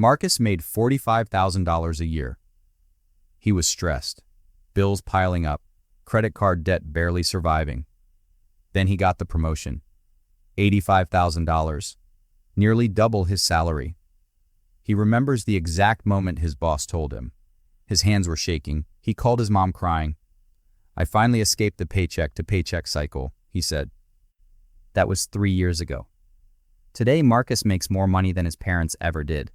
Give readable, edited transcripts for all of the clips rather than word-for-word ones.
Marcus made $45,000 a year. He was stressed, bills piling up, credit card debt barely surviving. Then he got the promotion. $85,000, nearly double his salary. He remembers the exact moment his boss told him. His hands were shaking. He called his mom crying. "I finally escaped the paycheck to paycheck cycle," he said. That was 3 years ago. Today, Marcus makes more money than his parents ever did.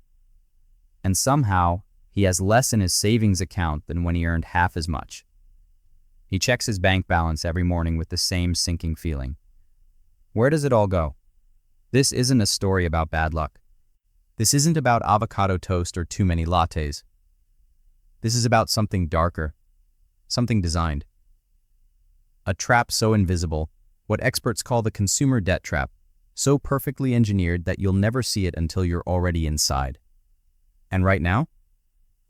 And somehow, he has less in his savings account than when he earned half as much. He checks his bank balance every morning with the same sinking feeling. Where does it all go? This isn't a story about bad luck. This isn't about avocado toast or too many lattes. This is about something darker, something designed. A trap so invisible, what experts call the consumer debt trap, so perfectly engineered that you'll never see it until you're already inside. And right now,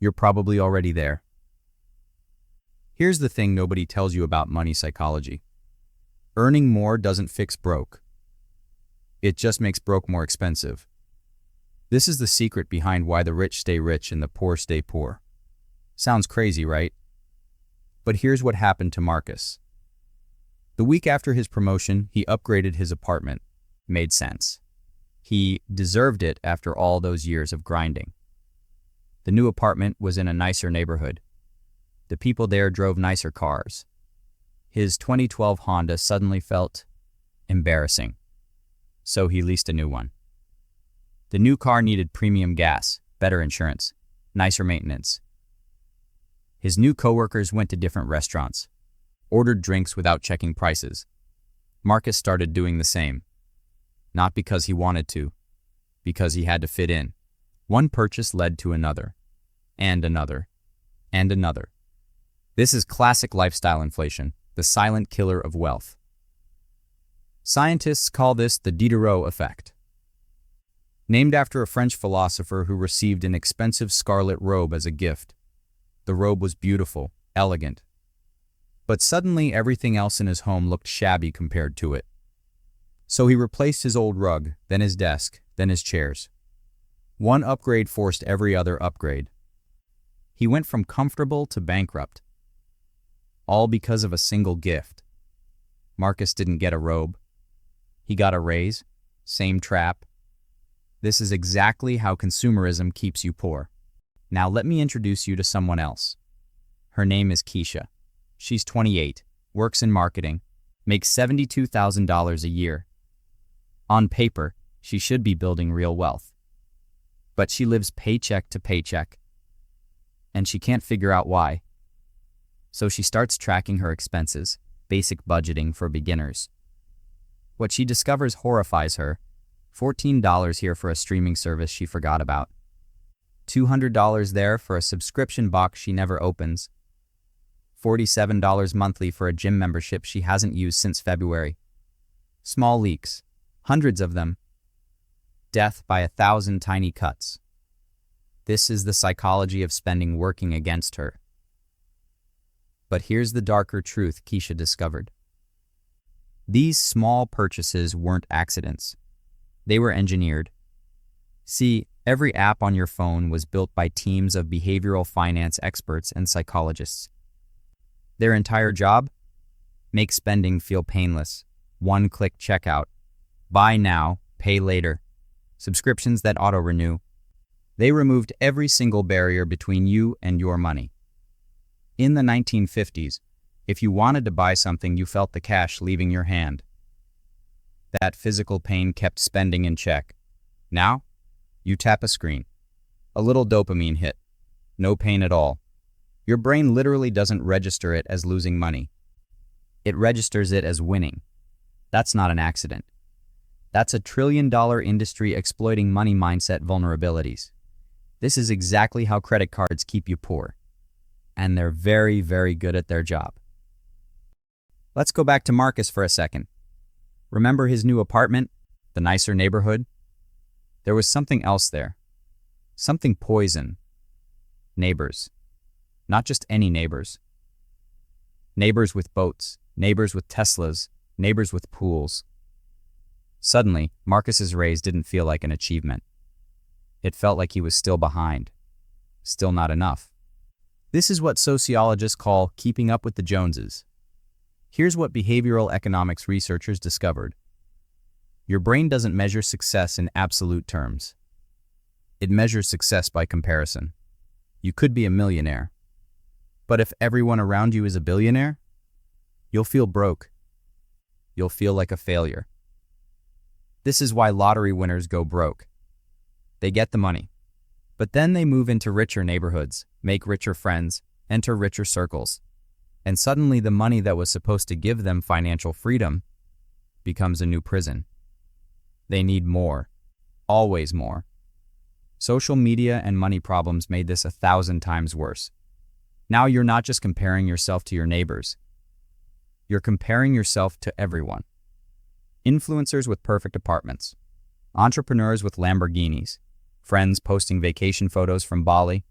you're probably already there. Here's the thing nobody tells you about money psychology. Earning more doesn't fix broke. It just makes broke more expensive. This is the secret behind why the rich stay rich and the poor stay poor. Sounds crazy, right? But here's what happened to Marcus. The week after his promotion, he upgraded his apartment. Made sense. He deserved it after all those years of grinding. The new apartment was in a nicer neighborhood. The people there drove nicer cars. His 2012 Honda suddenly felt embarrassing, so he leased a new one. The new car needed premium gas, better insurance, nicer maintenance. His new coworkers went to different restaurants, ordered drinks without checking prices. Marcus started doing the same. Not because he wanted to, because he had to fit in. One purchase led to another, and another, and another. This is classic lifestyle inflation, the silent killer of wealth. Scientists call this the Diderot effect. Named after a French philosopher who received an expensive scarlet robe as a gift. The robe was beautiful, elegant. But suddenly everything else in his home looked shabby compared to it. So he replaced his old rug, then his desk, then his chairs. One upgrade forced every other upgrade. He went from comfortable to bankrupt. All because of a single gift. Marcus didn't get a robe. He got a raise. Same trap. This is exactly how consumerism keeps you poor. Now let me introduce you to someone else. Her name is Keisha. She's 28, works in marketing, makes $72,000 a year. On paper, she should be building real wealth. But she lives paycheck to paycheck. And she can't figure out why. So she starts tracking her expenses, basic budgeting for beginners. What she discovers horrifies her. $14 here for a streaming service she forgot about. $200 there for a subscription box she never opens. $47 monthly for a gym membership she hasn't used since February. Small leaks, hundreds of them. Death by 1,000 tiny cuts. This is the psychology of spending working against her. But here's the darker truth Keisha discovered. These small purchases weren't accidents. They were engineered. See, every app on your phone was built by teams of behavioral finance experts and psychologists. Their entire job? Make spending feel painless. One-click checkout. Buy now, pay later. Subscriptions that auto-renew. They removed every single barrier between you and your money. In the 1950s, if you wanted to buy something, you felt the cash leaving your hand. That physical pain kept spending in check. Now, you tap a screen. A little dopamine hit. No pain at all. Your brain literally doesn't register it as losing money. It registers it as winning. That's not an accident. That's a trillion-dollar industry exploiting money mindset vulnerabilities. This is exactly how credit cards keep you poor. And they're very, very good at their job. Let's go back to Marcus for a second. Remember his new apartment? The nicer neighborhood? There was something else there. Something poison. Neighbors. Not just any neighbors. Neighbors with boats, neighbors with Teslas, neighbors with pools. Suddenly, Marcus's raise didn't feel like an achievement. It felt like he was still behind. Still not enough. This is what sociologists call keeping up with the Joneses. Here's what behavioral economics researchers discovered. Your brain doesn't measure success in absolute terms. It measures success by comparison. You could be a millionaire. But if everyone around you is a billionaire, you'll feel broke. You'll feel like a failure. This is why lottery winners go broke. They get the money, but then they move into richer neighborhoods, make richer friends, enter richer circles, and suddenly the money that was supposed to give them financial freedom becomes a new prison. They need more, always more. Social media and money problems made this 1,000 times worse. Now you're not just comparing yourself to your neighbors. You're comparing yourself to everyone. Influencers with perfect apartments, entrepreneurs with Lamborghinis, friends posting vacation photos from Bali,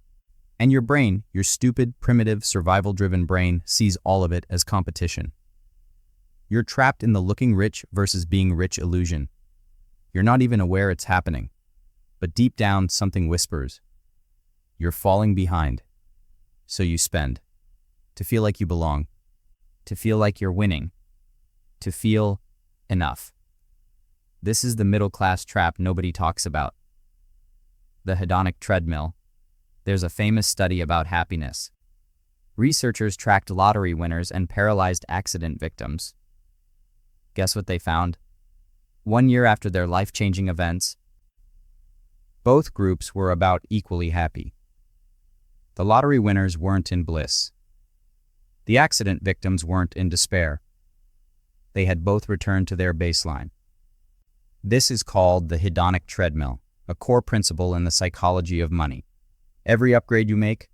and your brain, your stupid, primitive, survival-driven brain, sees all of it as competition. You're trapped in the looking rich versus being rich illusion. You're not even aware it's happening, but deep down something whispers. You're falling behind. So you spend, to feel like you belong, to feel like you're winning, to feel enough. This is the middle-class trap nobody talks about. The hedonic treadmill. There's a famous study about happiness. Researchers tracked lottery winners and paralyzed accident victims. Guess what they found? 1 year after their life-changing events, both groups were about equally happy. The lottery winners weren't in bliss. The accident victims weren't in despair. They had both returned to their baseline. This is called the hedonic treadmill, a core principle in the psychology of money. Every upgrade you make,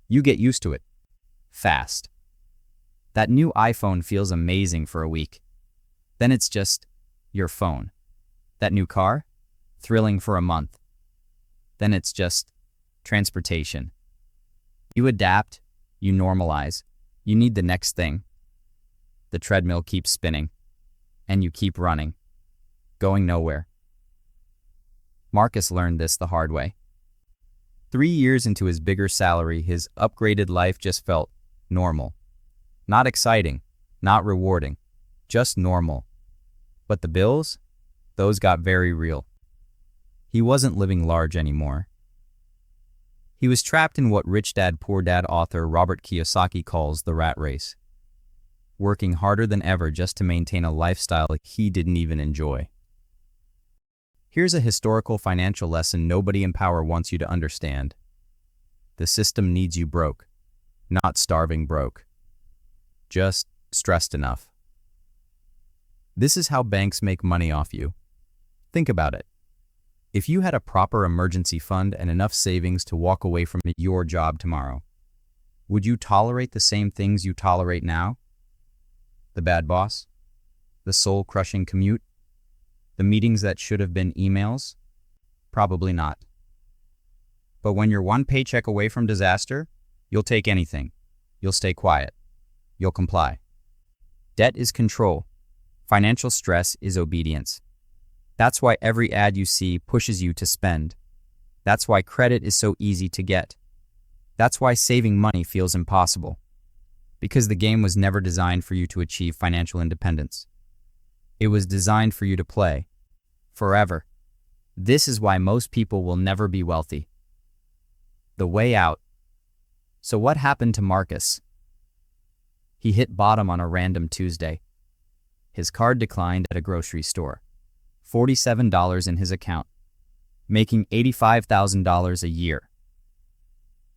you get used to it. Fast. That new iPhone feels amazing for a week. Then it's just your phone. That new car? Thrilling for a month. Then it's just transportation. You adapt, you normalize, you need the next thing. The treadmill keeps spinning, and you keep running, going nowhere. Marcus learned this the hard way. 3 years into his bigger salary, his upgraded life just felt normal. Not exciting, not rewarding, just normal. But the bills? Those got very real. He wasn't living large anymore. He was trapped in what Rich Dad Poor Dad author Robert Kiyosaki calls the rat race, working harder than ever just to maintain a lifestyle he didn't even enjoy. Here's a historical financial lesson nobody in power wants you to understand. The system needs you broke, not starving broke. Just stressed enough. This is how banks make money off you. Think about it. If you had a proper emergency fund and enough savings to walk away from your job tomorrow, would you tolerate the same things you tolerate now? The bad boss? The soul-crushing commute? The meetings that should have been emails? Probably not. But when you're one paycheck away from disaster, you'll take anything. You'll stay quiet. You'll comply. Debt is control. Financial stress is obedience. That's why every ad you see pushes you to spend. That's why credit is so easy to get. That's why saving money feels impossible. Because the game was never designed for you to achieve financial independence. It was designed for you to play. Forever. This is why most people will never be wealthy. The way out. So what happened to Marcus? He hit bottom on a random Tuesday. His card declined at a grocery store. $47 in his account, making $85,000 a year.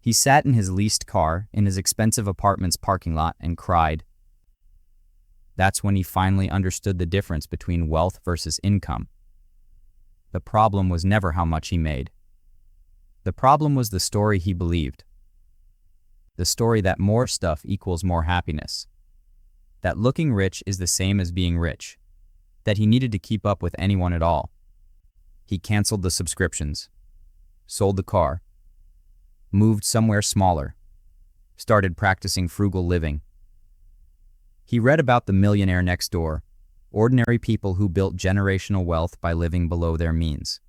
He sat in his leased car in his expensive apartment's parking lot and cried. That's when he finally understood the difference between wealth versus income. The problem was never how much he made. The problem was the story he believed. The story that more stuff equals more happiness. That looking rich is the same as being rich. That he needed to keep up with anyone at all. He canceled the subscriptions, sold the car, moved somewhere smaller, started practicing frugal living. He read about the millionaire next door, ordinary people who built generational wealth by living below their means.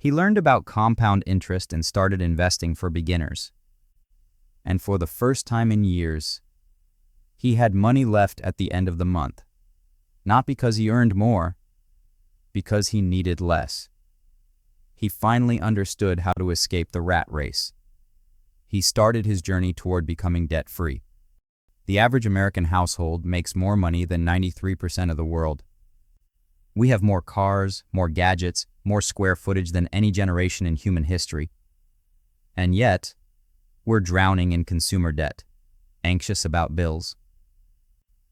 He learned about compound interest and started investing for beginners. And for the first time in years, he had money left at the end of the month. Not because he earned more, because he needed less. He finally understood how to escape the rat race. He started his journey toward becoming debt-free. The average American household makes more money than 93% of the world. We have more cars, more gadgets, more square footage than any generation in human history. And yet, we're drowning in consumer debt, anxious about bills,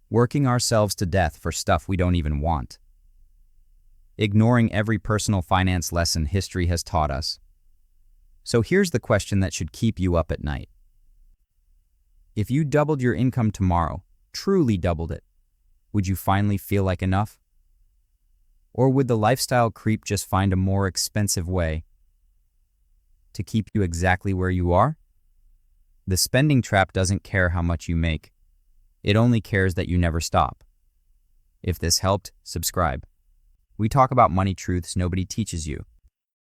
working ourselves to death for stuff we don't even want, ignoring every personal finance lesson history has taught us. So here's the question that should keep you up at night. If you doubled your income tomorrow, truly doubled it, would you finally feel like enough? Or would the lifestyle creep just find a more expensive way to keep you exactly where you are? The spending trap doesn't care how much you make. It only cares that you never stop. If this helped, subscribe. We talk about money truths nobody teaches you.